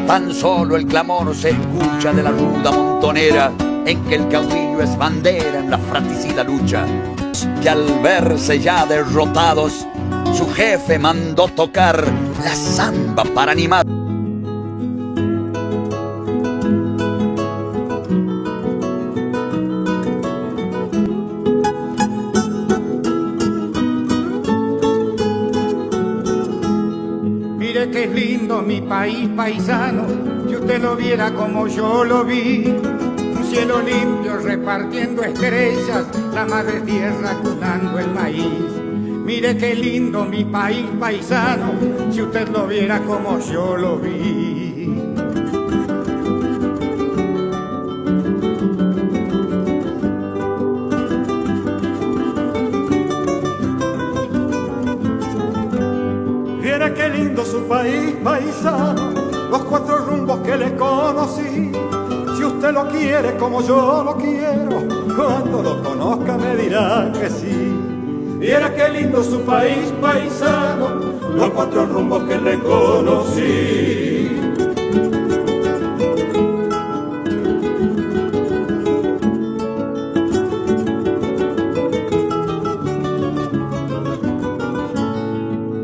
Tan solo el clamor se escucha de la ruda montonera en que el caudillo es bandera en la fratricida lucha, que al verse ya derrotados su jefe mandó tocar la zamba para animar. Mire que es lindo mi país paisano, si usted lo viera como yo lo vi. Un cielo limpio repartiendo estrellas, la madre tierra cunando el maíz. Mire qué lindo mi país paisano, si usted lo viera como yo lo vi. Viera qué lindo su país paisano, los cuatro rumbos que le conocí. Si usted lo quiere como yo lo quiero, cuando lo conozca me dirá que sí. Viera qué lindo su país paisano, los cuatro rumbos que le conocí.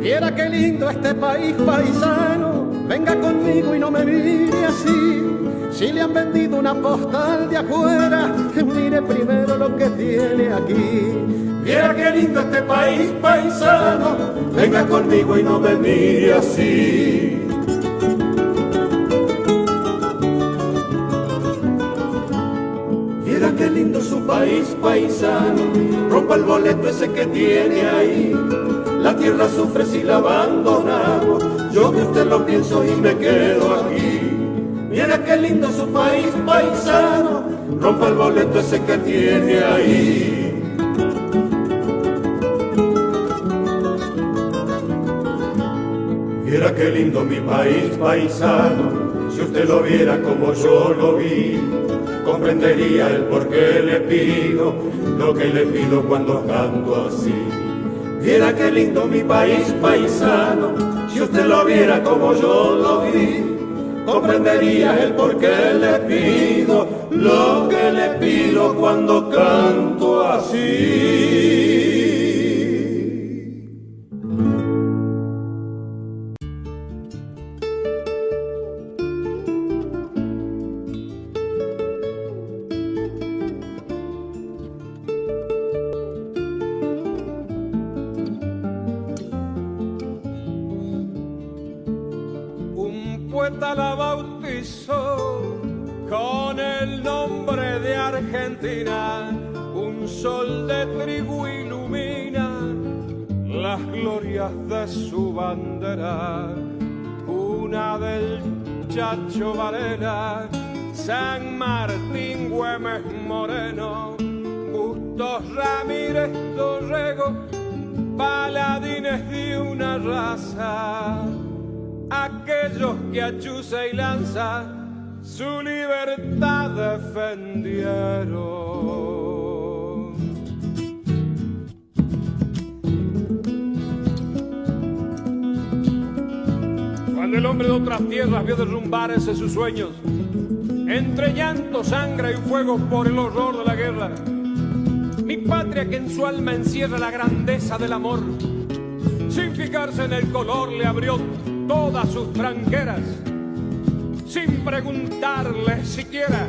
Viera qué lindo este país paisano, venga conmigo y no me mire así. Si le han vendido una postal de afuera, mire primero lo que tiene aquí. Viera qué lindo este país paisano, venga conmigo y no me mire así. Viera qué lindo su país paisano, rompa el boleto ese que tiene ahí. La tierra sufre si la abandonamos, yo que usted lo pienso y me quedo aquí. Viera qué lindo su país paisano, rompa el boleto ese que tiene ahí. Viera qué lindo mi país paisano, si usted lo viera como yo lo vi, comprendería el por qué le pido lo que le pido cuando canto así. Viera qué lindo mi país paisano, si usted lo viera como yo lo vi, comprendería el por qué le pido lo que le pido cuando canto así. Poeta la bautizó con el nombre de Argentina, un sol de trigo ilumina las glorias de su bandera, una del Chacho Varela, San Martín Güemes Moreno, Bustos Ramírez Dorrego, paladines de una raza, aquellos que a chuza y lanza su libertad defendieron. Cuando el hombre de otras tierras vio derrumbarse sus sueños, entre llanto, sangre y fuego por el horror de la guerra, mi patria que en su alma encierra la grandeza del amor, sin fijarse en el color le abrió todas sus tranqueras, sin preguntarle siquiera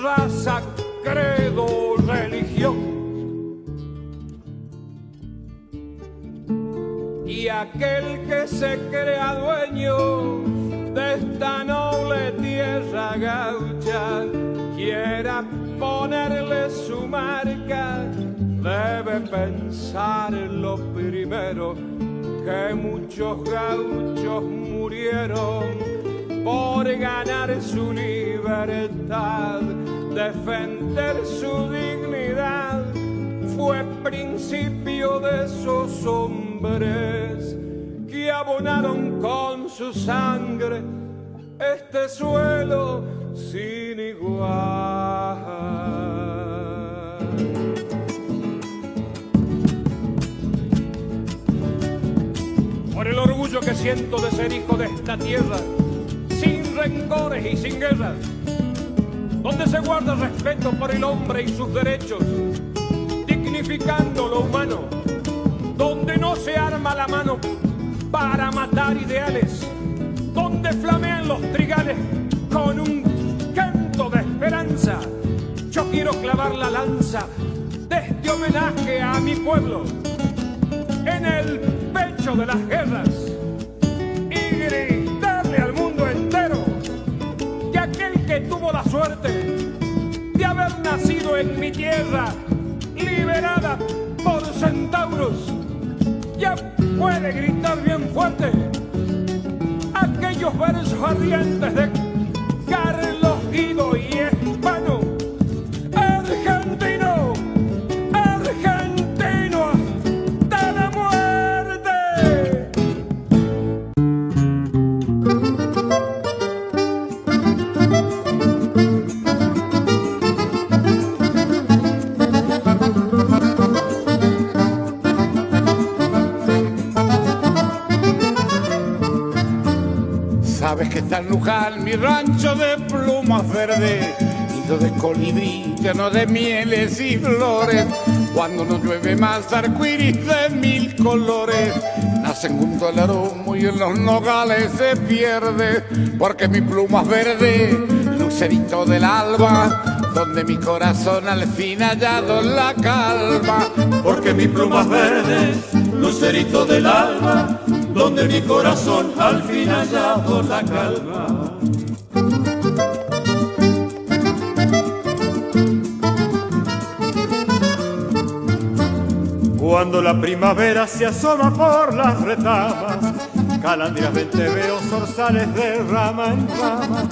raza, credo o religión. Y aquel que se crea dueño de esta noble tierra gaucha, quiera ponerle su marca, debe pensar lo primero, que muchos gauchos murieron por ganar su libertad, defender su dignidad, fue principio de esos hombres que abonaron con su sangre este suelo sin igual. Por el orgullo que siento de ser hijo de esta tierra, rencores y sin guerras, donde se guarda respeto por el hombre y sus derechos, dignificando lo humano, donde no se arma la mano para matar ideales, donde flamean los trigales con un canto de esperanza. Yo quiero clavar la lanza de este homenaje a mi pueblo en el pecho de las guerras y gritarle al mundo entero que aquel que tuvo la suerte de haber nacido en mi tierra liberada por centauros ya puede gritar bien fuerte aquellos versos ardientes de Carlos Guido y Hispano. Argentino, argentino hasta la muerte. Sabes que está en Luján mi rancho de plumas verdes, nido de colibrí lleno de mieles y flores. Cuando no llueve más arcoíris de mil colores nacen junto al aromo y en los nogales se pierde. Porque mi pluma es verde, lucerito del alba, donde mi corazón al fin ha hallado la calma. Porque mi pluma es verde, lucerito del alma, donde mi corazón al fin ha hallado la calma. Cuando la primavera se asoma por las retamas, calandrias veo zorzales de rama en rama,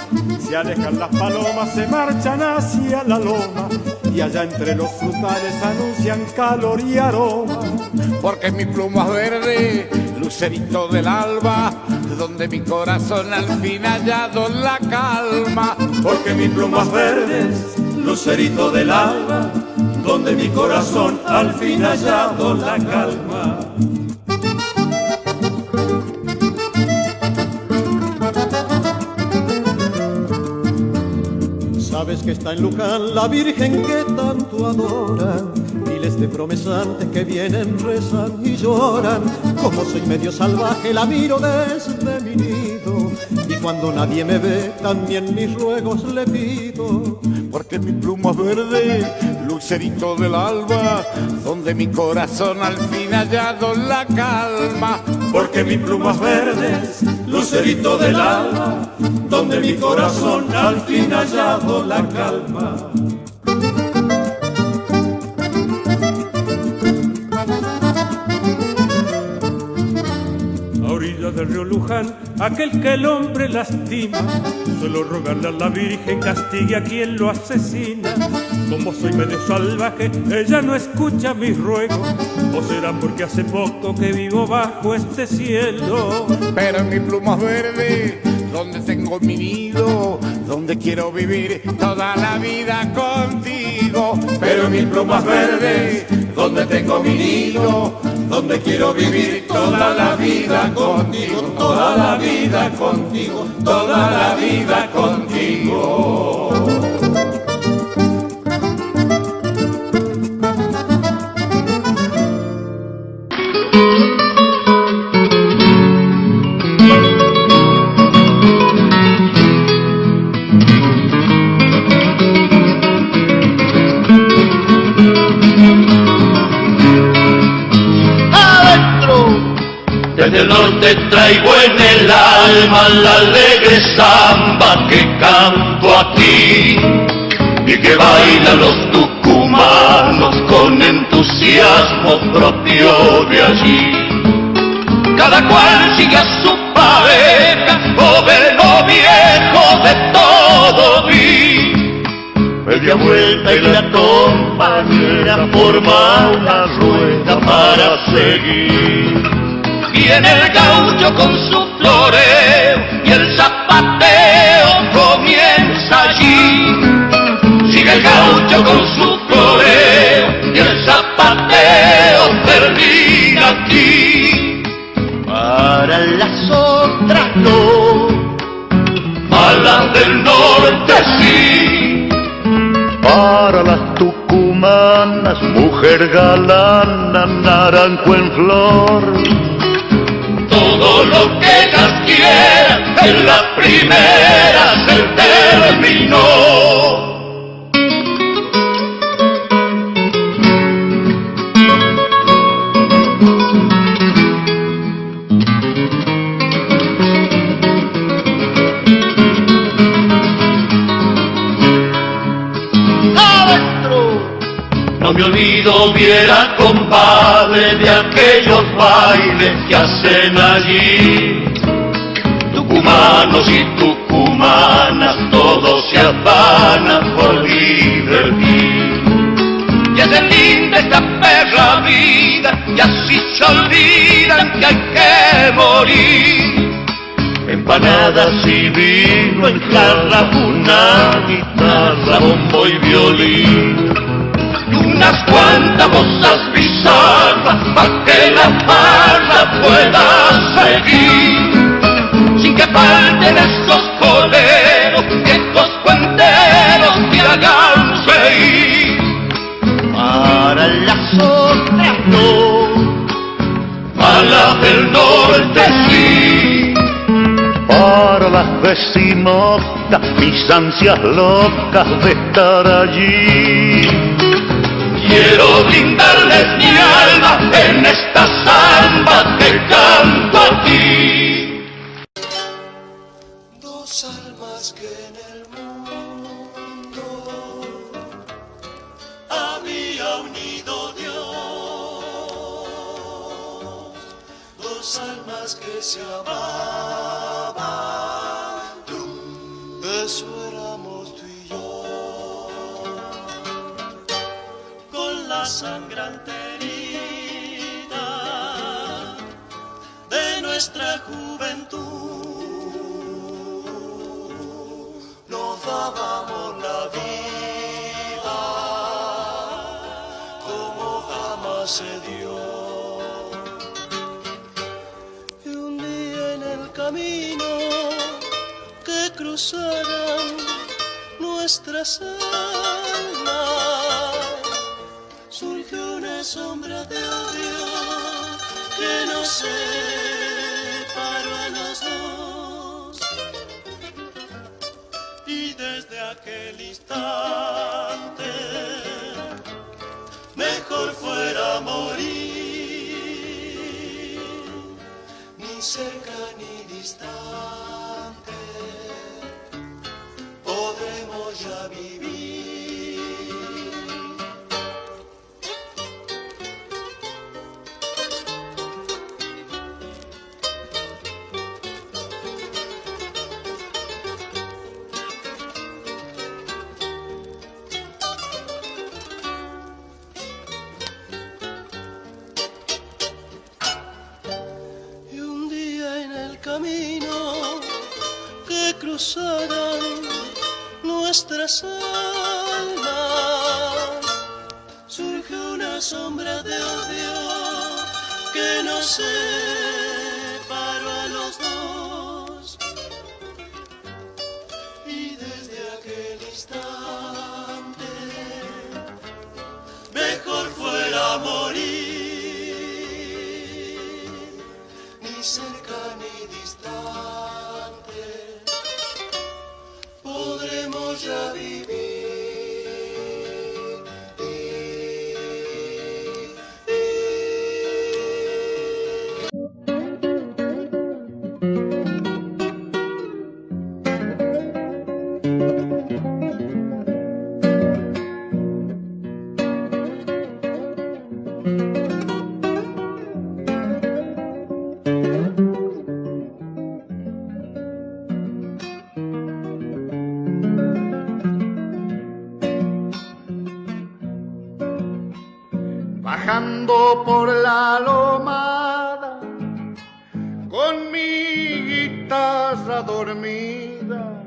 se alejan las palomas, se marchan hacia la loma, y allá entre los frutales anuncian calor y aroma. Porque mi pluma es verde, lucerito del alba, donde mi corazón al fin ha hallado la calma. Porque mi pluma es verde, lucerito del alba, donde mi corazón al fin ha hallado la calma. Sabes que está en Luján la Virgen que tanto adoran, miles de promesantes que vienen, rezan y lloran. Como soy medio salvaje la miro desde mi nido, y cuando nadie me ve también mis ruegos le pido. Porque mi pluma es verde, lucerito del alba, donde mi corazón al fin ha hallado la calma. Porque mi pluma es verde, lucerito del alba, donde mi corazón al fin ha hallado la calma. A orillas del río Luján, aquel que el hombre lastima, suelo rogarle a la Virgen castigue a quien lo asesina. Como soy medio salvaje, ella no escucha mis ruegos, o será porque hace poco que vivo bajo este cielo. Pero en mi pluma es verde, donde tengo mi nido, donde quiero vivir toda la vida contigo. Pero en mi pluma es verde, donde tengo mi nido, donde quiero vivir toda la vida contigo, toda la vida contigo, toda la vida contigo. Desde el norte traigo en el alma la alegre samba que canto aquí y que bailan los tucumanos con entusiasmo propio de allí. Cada cual sigue a su pareja, joven o viejo, de todo vi. Media vuelta y la compañera forma una rueda para seguir. Viene el gaucho con su floreo y el zapateo comienza allí. Sigue el gaucho con su floreo y el zapateo termina aquí. Para las otras no, para las del norte sí. Para las tucumanas, mujer galana, naranjo en flor. Todo lo que ellas quieran, en la primera se terminó. No me olvido, viera, compadre, de aquellos bailes que hacen allí. Tucumanos y tucumanas, todos se afanan por divertir. Y es linda esta perra vida, y así se olvidan que hay que morir. Empanadas y vino en jarra, una guitarra, bombo y violín. Unas cuantas voces bizarras pa' que la farra pueda seguir, sin que falten esos coleros, estos cuenteros que hagan reír. Para las otras no, A las del norte sí. para las vecinotas, mis ansias locas de estar allí. Quiero brindarles mi alma en esta samba que canto aquí. Dos almas que en el mundo había unido Dios, dos almas que se amaban, eso éramos tú y yo. Con la sangrante herida de nuestra juventud nos dábamos la vida como jamás se dio. Y un día en el camino que cruzaran nuestras almas surgió una sombra de odio que nos separó a los dos. Y desde aquel instante mejor fuera morir, ni cerca ni distante podremos ya vivir. Camino que cruzaran nuestras almas surgió una sombra de odio que nos separó a los dos. Y desde aquel instante mejor fuera morir, ni cerca ni distante podremos ya vivir. Bajando por la lomada con mi guitarra dormida,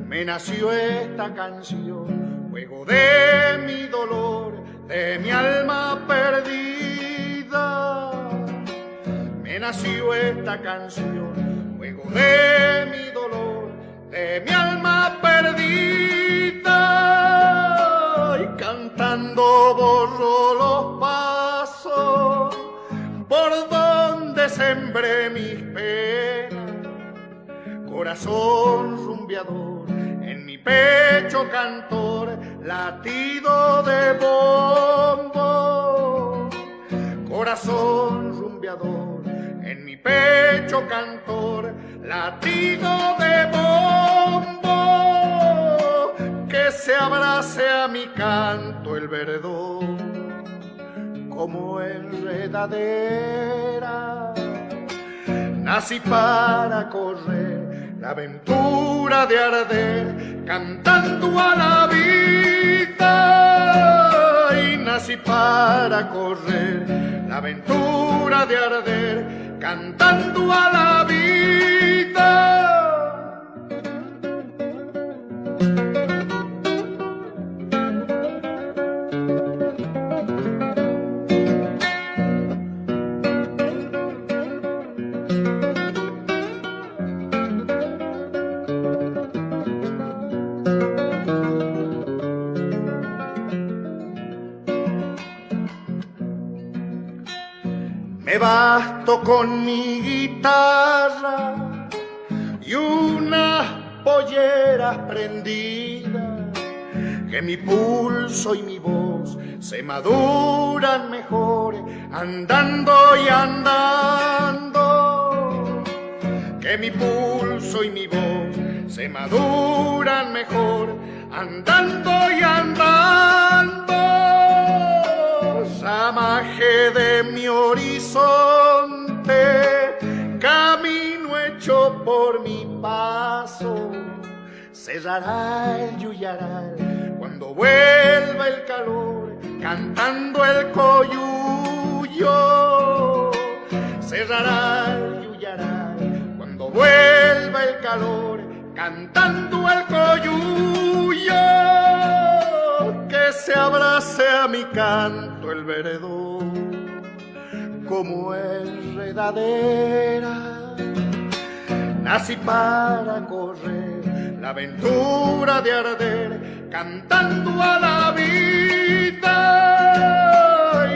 me nació esta canción, juego de mi dolor, de mi alma perdida. Me nació esta canción, juego de mi dolor, de mi alma perdida y cantando borro los pasos por donde sembré mis penas. Corazón rumbeador, en mi pecho cantor, latido de bombo. Corazón rumbeador, en mi pecho cantor, latido de bombo. Que se abrace a mi canto el verdor como enredadera. Nací para correr la aventura de arder cantando a la vida. Y nací para correr la aventura de arder cantando a la vida. Me basto con mi guitarra y unas polleras prendidas, que mi pulso y mi voz se maduran mejor andando y andando. Que mi pulso y mi voz se maduran mejor andando y andando. Samaje de mi horizonte, camino hecho por mi paso, cerrará el yuyaral cuando vuelva el calor, cantando el coyuyo. Cerrará el yuyaral cuando vuelva el calor, cantando el coyuyo. Que se abrace a mi canto el veredor como enredadera. Nací para correr la aventura de arder cantando a la vida.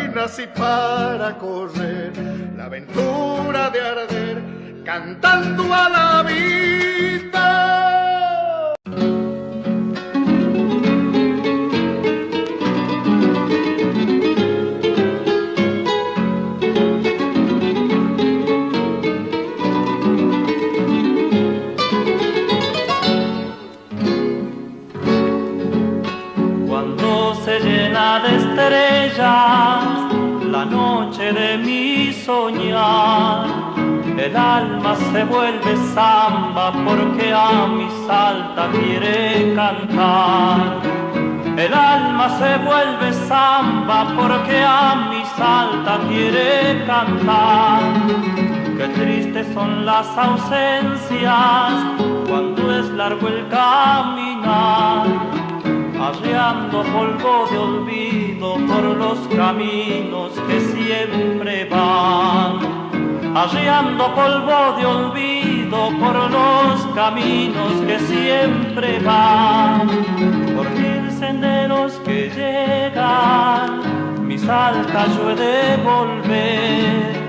Y nací para correr la aventura de arder cantando a la vida. De estrellas, la noche de mi soñar, el alma se vuelve samba porque a mi salta quiere cantar. El alma se vuelve samba porque a mi salta quiere cantar. Qué tristes son las ausencias cuando es largo el caminar, arreando polvo de olvido por los caminos que siempre van. Arreando polvo de olvido por los caminos que siempre van. Por mil senderos que llegan, mi salta yo he de volver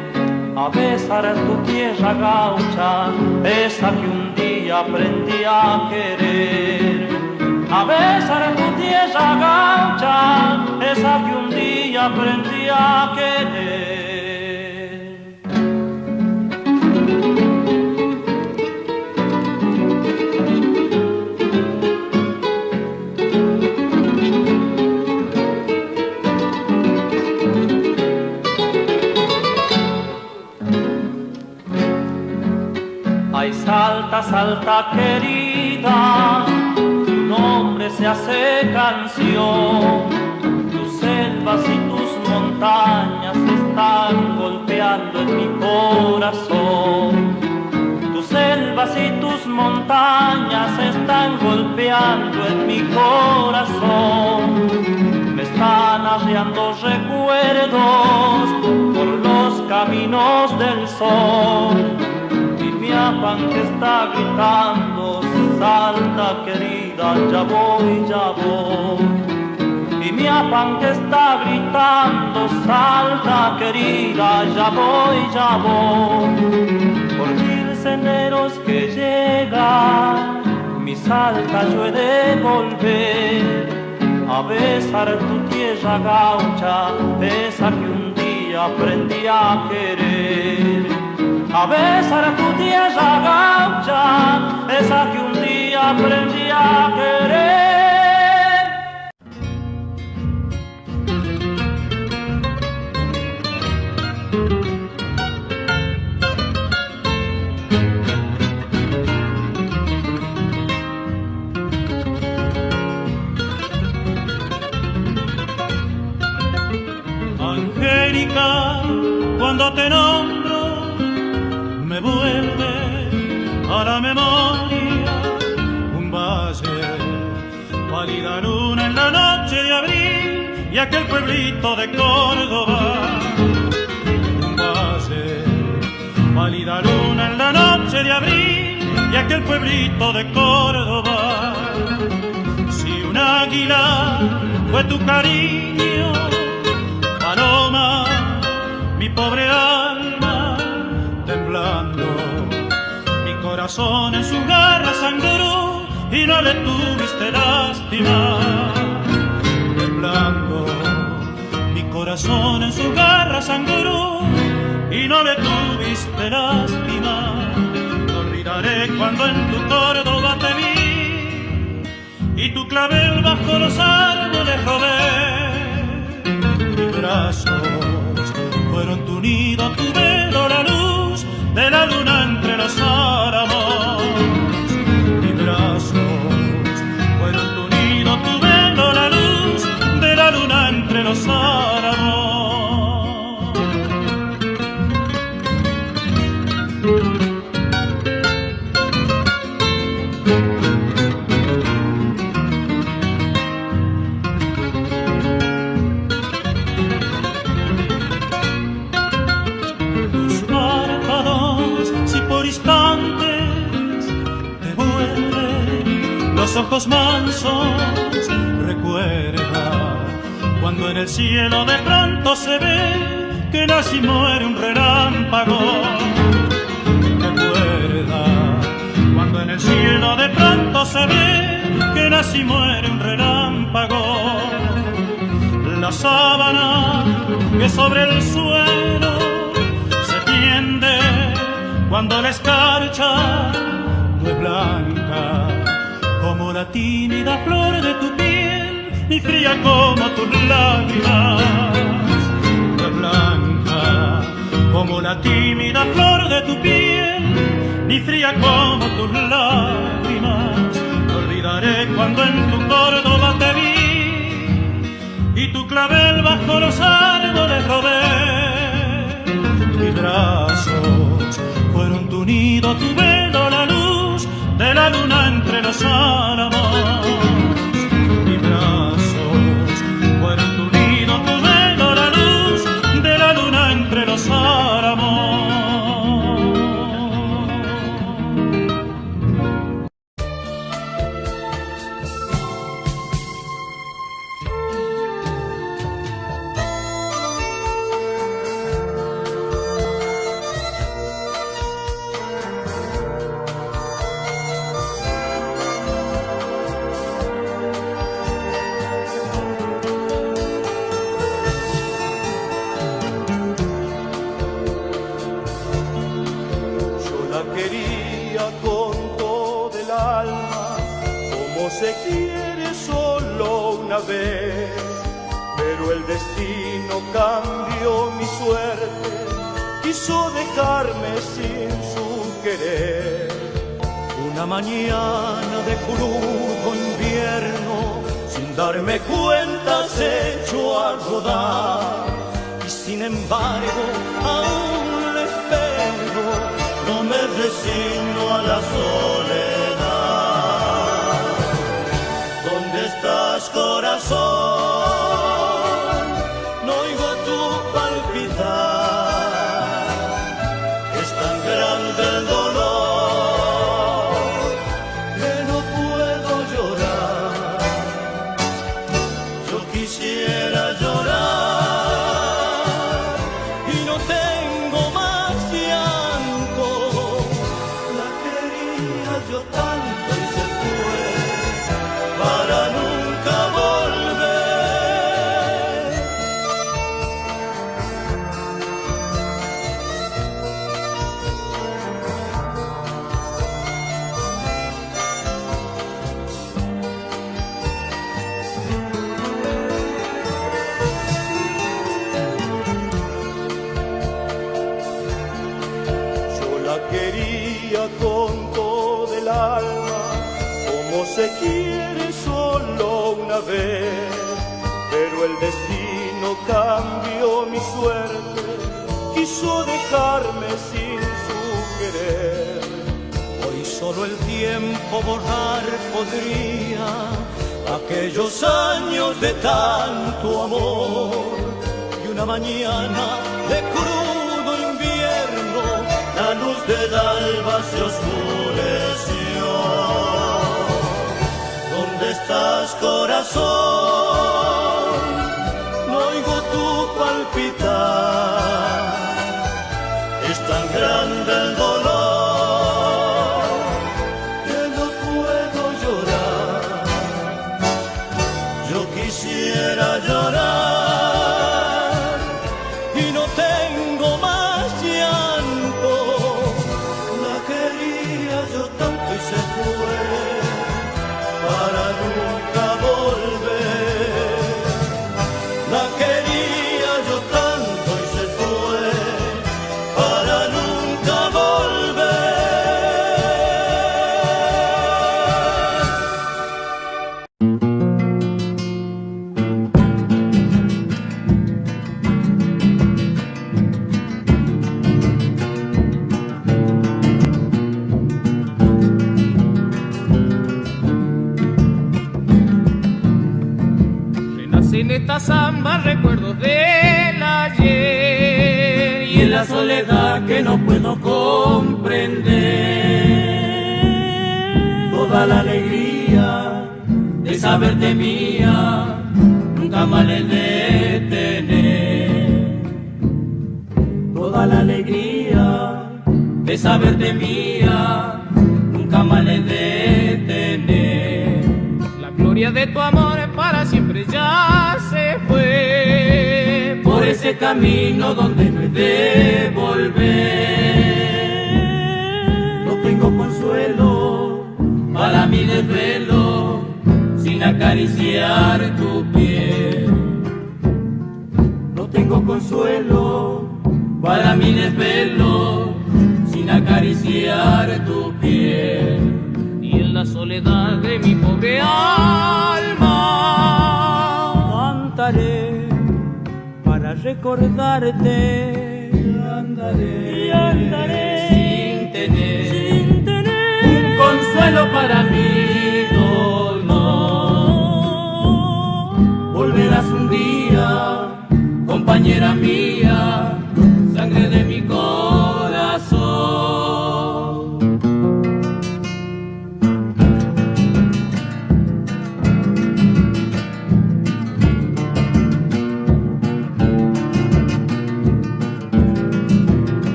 a besar tu tierra gaucha, esa que un día aprendí a querer. A besar tu tierra gaucha, esa que un día aprendí a querer. Ay, salta, salta querida, nombre se hace canción. Tus selvas y tus montañas están golpeando en mi corazón. Tus selvas y tus montañas están golpeando en mi corazón. Me están arreando recuerdos por los caminos del sol. Y mi afán que está gritando, salta querida, ya voy, ya voy. Y mi afán que está gritando, salta querida, ya voy, ya voy. Por mil senderos que llega, mi Salta yo he de volver a besar tu tierra gaucha, esa que un día aprendí a querer. A besar tu tierra gaucha, esa que un día aprendí a querer. Angélica, cuando te nombro, me vuelve a la memoria un valle, pálida luna en la noche de abril y aquel pueblito de Córdoba. Un valle, pálida luna en la noche de abril y aquel pueblito de Córdoba. Si un águila fue tu cariño, paloma, mi pobre alma temblando, mi corazón en su garra sangró y no le tuviste lástima. Temblando, mi corazón en su garra sangró y no le tuviste lástima. No olvidaré cuando en tu Córdoba te vi y tu clavel bajo los árboles robé. Mis brazos fueron tu nido, tu velo, la luz de la luna entre los álamos. Mis brazos fueron tu nido, tu velo, la luz de la luna entre los álamos. Los ojos mansos, recuerda cuando en el cielo de pronto se ve que nace y muere un relámpago. Recuerda cuando en el cielo de pronto se ve que nace y muere un relámpago. La sábana que sobre el suelo se tiende cuando la escarcha no es blanca como la tímida flor de tu piel, ni fría como tus lágrimas. No es blanca como la tímida flor de tu piel, ni fría como tus lágrimas. No olvidaré cuando en tu Córdoba te vi y tu clavel bajo los árboles robé. Mis brazos fueron tu nido, tu velo, la luz de la luna entre los álamos. Mis brazos fueron tu nido, tu velo, la luz de la luna entre los álamos. Se quiere solo una vez, pero el destino cambió mi suerte, quiso dejarme sin su querer. Una mañana de crudo invierno, sin darme cuenta se echó a rodar, y sin embargo aún le espero, no me resigno a la soledad. ¿Dónde estás, corazón? No oigo tu palpitar. Es tan grande el dolor que no yo tanto y se fue para nunca volver. Quería con todo el alma, como se quiere solo una vez, pero el destino cambió mi suerte, quiso dejarme sin su querer. Hoy solo el tiempo borrar podría aquellos años de tanto amor, y una mañana de crudo invierno la luz del alba se oscureció. ¿Dónde estás, corazón? No oigo tu palpitar. Es tan grande el dolor que no puedo llorar. Yo quisiera llorar y no tengo más llanto. La quería yo tanto y se fue para nunca volver. La quería yo tanto y se fue para nunca volver. En esta samba recuerdos del ayer y en la soledad que no puedo comprender. Toda la alegría de saberte mía nunca más le de tener. Toda la alegría de saberte mía nunca más le de tener. La gloria de tu amor para siempre ya se fue por ese camino donde no he de volver. No tengo consuelo para mi desvelo sin acariciar tu piel. No tengo consuelo para mi desvelo sin acariciar tu piel. Y en la soledad de mi pobre alma cantaré para recordarte. Y andaré sin tener un consuelo para mi dolor. Volverás un día, compañera mía, sangre de mi corazón.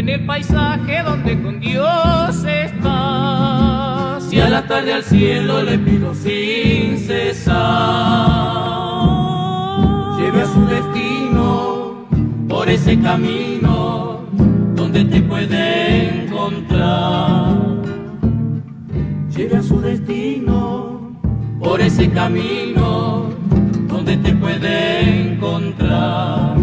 El paisaje donde con Dios estás, y a la tarde al cielo le pido sin cesar. Lleve a su destino por ese camino donde te puede encontrar. Lleve a su destino por ese camino donde te puede encontrar.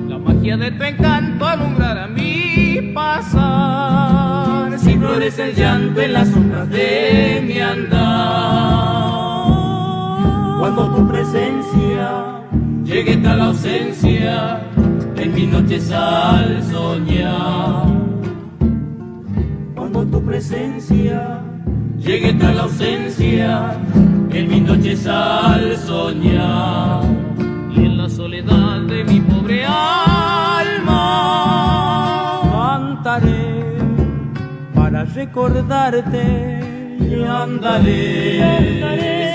La magia de tu encanto alumbrará mi pasar, si florece el llanto en las sombras de mi andar. Cuando tu presencia llegue tras la ausencia en mis noches al soñar. Cuando tu presencia llegue tras la ausencia en mis noches al soñar. Y en la soledad de mi pobre alma cantaré para recordarte. Y andaré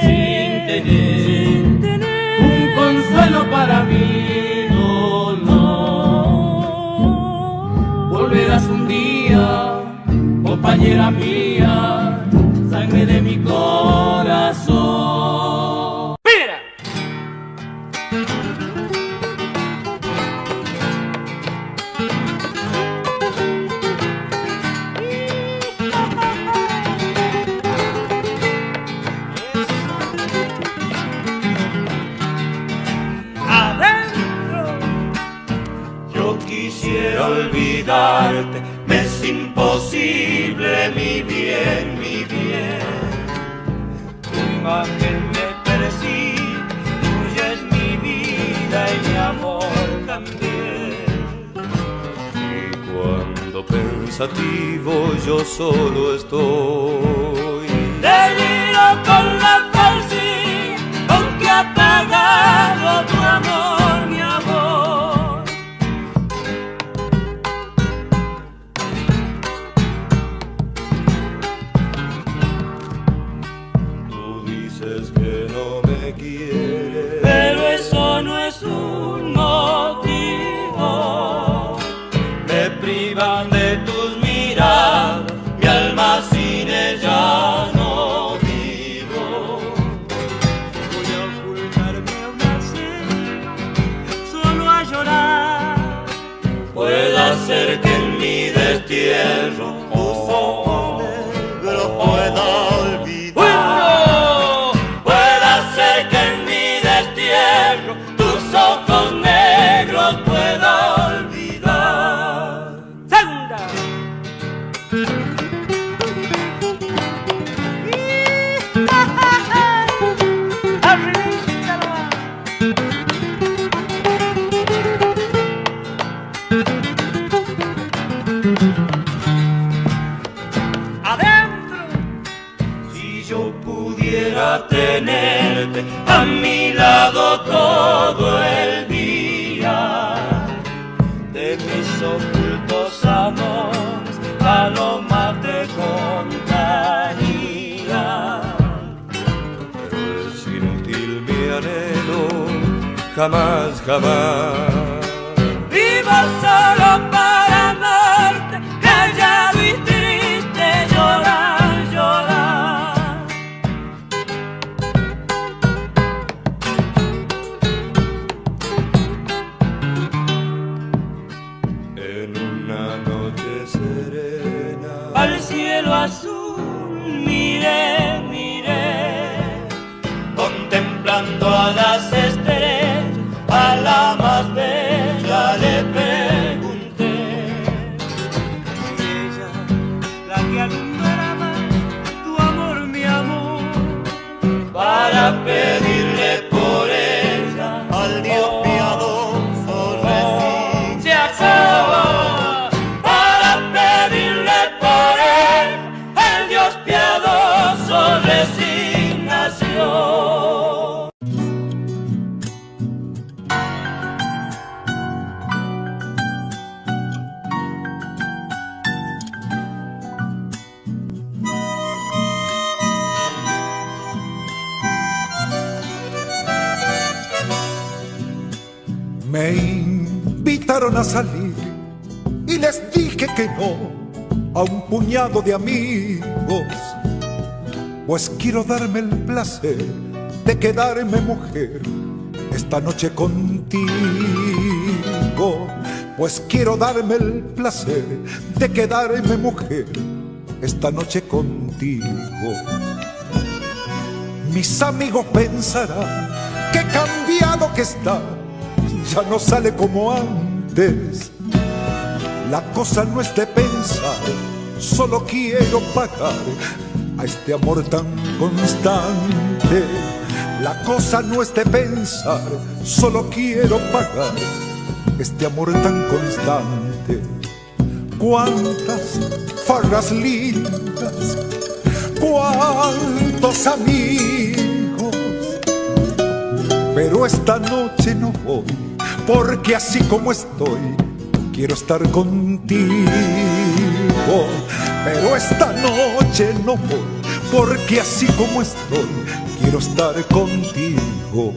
sin tener un consuelo para mi dolor. tierra mía, sangre de mi corazón. ¡Mira! Yo quisiera olvidarte, me es imposible, mi bien, mi bien. Tu imagen me persigue, tuya es mi vida y mi amor también. Y cuando pensativo yo solo estoy, deliro con la falsidad con que ha pagado tu amor, mi amor. Tú dices que no me quieres, pero eso no es un motivo. Me privan de tus miradas, mi alma sin ella no vivo. Voy a ocultarme a una cena, solo a llorar. Puede ser que en mi destierro tus ojos negros pueda olvidar. Puede ser que en mi destierro tus ojos negros pueda olvidar. Segunda. Adentro. Si yo pudiera tenerte a mi lado todo el día, de mis ocultos amores paloma te contaría. Pero es inútil mi anhelo, jamás, jamás. Vivo solo para amarte, callado y triste, llorar, llorar. En una noche serena, al cielo azul miré, miré, contemplando a las estrellas, a la más bella le pregunté si ella, la que alumbraba tu amor, mi amor, para pedirle por ella al Dios piadoso recién se acaba, para pedirle por él al Dios piadoso resignación. Me invitaron a salir y les dije que no a un puñado de amigos, pues quiero darme el placer de quedarme mujer esta noche contigo, pues quiero darme el placer de quedarme mujer esta noche contigo. Mis amigos pensarán que cambiado que está, ya no sale como antes. La cosa no es de pensar, solo quiero pagar a este amor tan constante. La cosa no es de pensar, solo quiero pagar este amor tan constante. Cuántas farras lindas, cuántos amigos, pero esta noche no voy, porque así como estoy, quiero estar contigo. Pero esta noche no voy, porque así como estoy, quiero estar contigo.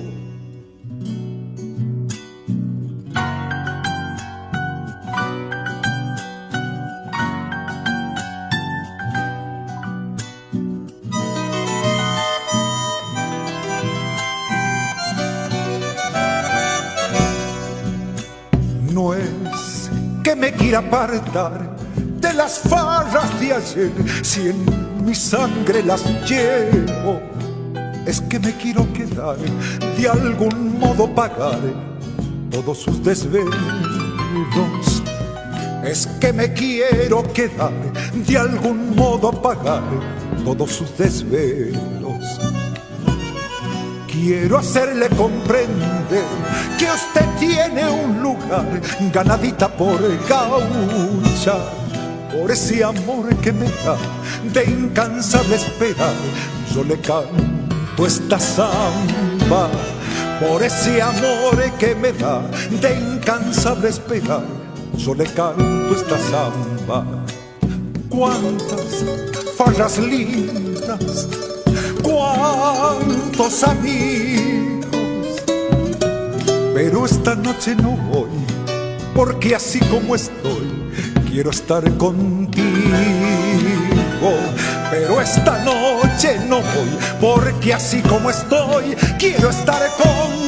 que me quiera apartar de las farras de ayer, si en mi sangre las llevo. Es que me quiero quedar, de algún modo pagar todos sus desvelos. Es que me quiero quedar, de algún modo pagar todos sus desvelos. Quiero hacerle comprender que usted tiene un lugar, ganadita por gaucha, por ese amor que me da de incansable esperar. Yo le canto esta samba, por ese amor que me da de incansable esperar. Yo le canto esta samba. Cuántas farras lindas, cuántos amigos, pero esta noche no voy, porque así como estoy quiero estar contigo. Pero esta noche no voy, porque así como estoy quiero estar contigo.